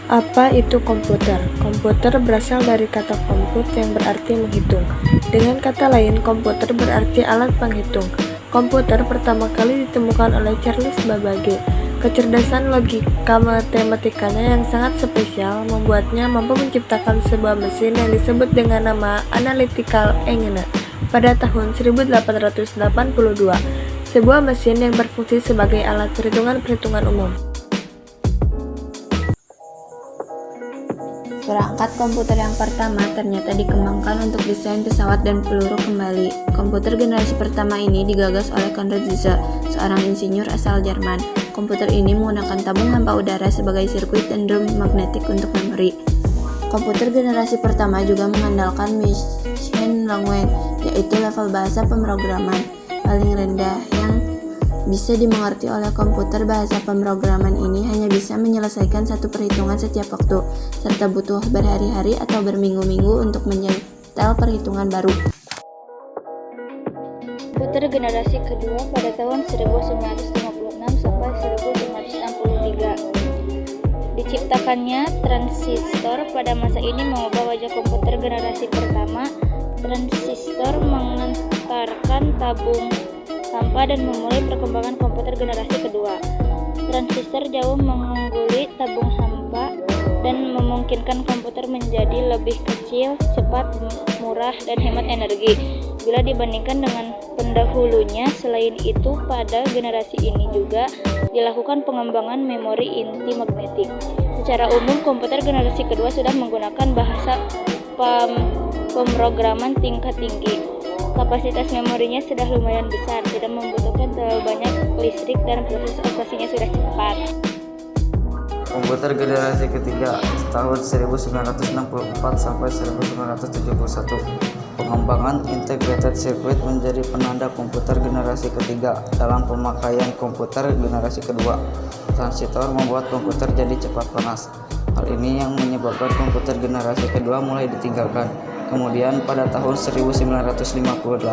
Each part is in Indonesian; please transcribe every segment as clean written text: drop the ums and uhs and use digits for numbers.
Apa itu komputer? Komputer berasal dari kata komput yang berarti menghitung. Dengan kata lain, komputer berarti alat penghitung. Komputer pertama kali ditemukan oleh Charles Babbage. Kecerdasan logika matematikanya yang sangat spesial membuatnya mampu menciptakan sebuah mesin yang disebut dengan nama Analytical Engine pada tahun 1882. Sebuah mesin yang berfungsi sebagai alat perhitungan umum. Perangkat komputer yang pertama ternyata dikembangkan untuk desain pesawat dan peluru kembali. Komputer generasi pertama ini digagas oleh Konrad Zuse, seorang insinyur asal Jerman. Komputer ini menggunakan tabung hampa udara sebagai sirkuit dan drum magnetik untuk memori. Komputer generasi pertama juga mengandalkan machine language, yaitu level bahasa pemrograman paling rendah yang bisa dimengerti oleh komputer. Bahasa pemrograman ini hanya bisa menyelesaikan satu perhitungan setiap waktu, serta butuh berhari-hari atau berminggu-minggu untuk menyetel perhitungan baru. Komputer generasi kedua pada tahun 1956 sampai 1963. Diciptakannya transistor pada masa ini mengubah wajah komputer generasi pertama. Transistor mengantarkan tabung hampa dan memulai perkembangan komputer generasi kedua. Transistor jauh mengungguli tabung hampa dan memungkinkan komputer menjadi lebih kecil, cepat, murah, dan hemat energi bila dibandingkan dengan pendahulunya. Selain itu, pada generasi ini juga dilakukan pengembangan memori inti magnetik. Secara umum, komputer generasi kedua sudah menggunakan bahasa pemrograman tingkat tinggi. Kapasitas memorinya sudah lumayan besar, tidak membutuhkan terlalu banyak listrik, dan proses operasinya sudah cepat. Komputer generasi ketiga tahun 1964 sampai 1971. Pengembangan integrated circuit menjadi penanda komputer generasi ketiga. Dalam pemakaian komputer generasi kedua, transistor membuat komputer jadi cepat panas. Hal ini yang menyebabkan komputer generasi kedua mulai ditinggalkan. Kemudian pada tahun 1958,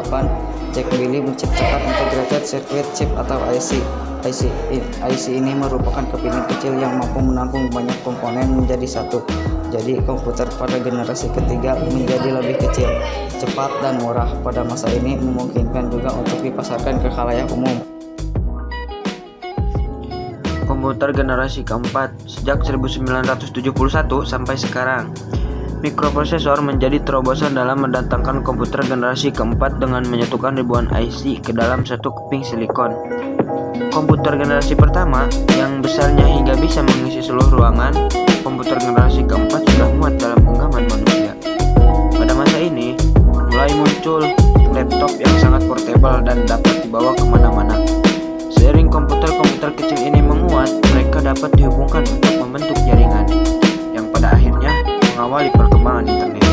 Jack Billy menciptakan integrated circuit chip atau IC. IC ini merupakan kepingan kecil yang mampu menampung banyak komponen menjadi satu. Jadi komputer pada generasi ketiga menjadi lebih kecil, cepat, dan murah. Pada masa ini memungkinkan juga untuk dipasarkan ke khalayak umum. Komputer generasi keempat sejak 1971 sampai sekarang. Mikroprosesor menjadi terobosan dalam mendatangkan komputer generasi keempat dengan menyatukan ribuan IC ke dalam satu keping silikon. Komputer generasi pertama yang besarnya hingga bisa mengisi seluruh ruangan. Komputer generasi keempat sudah muat dalam genggaman manusia. Pada masa ini, mulai muncul laptop yang sangat portable dan dapat dibawa kemana-mana. Seiring komputer-komputer kecil ini menguat, mereka dapat dihubungkan untuk membentuk jaringan yang pada akhirnya mengawali perkembangan internet.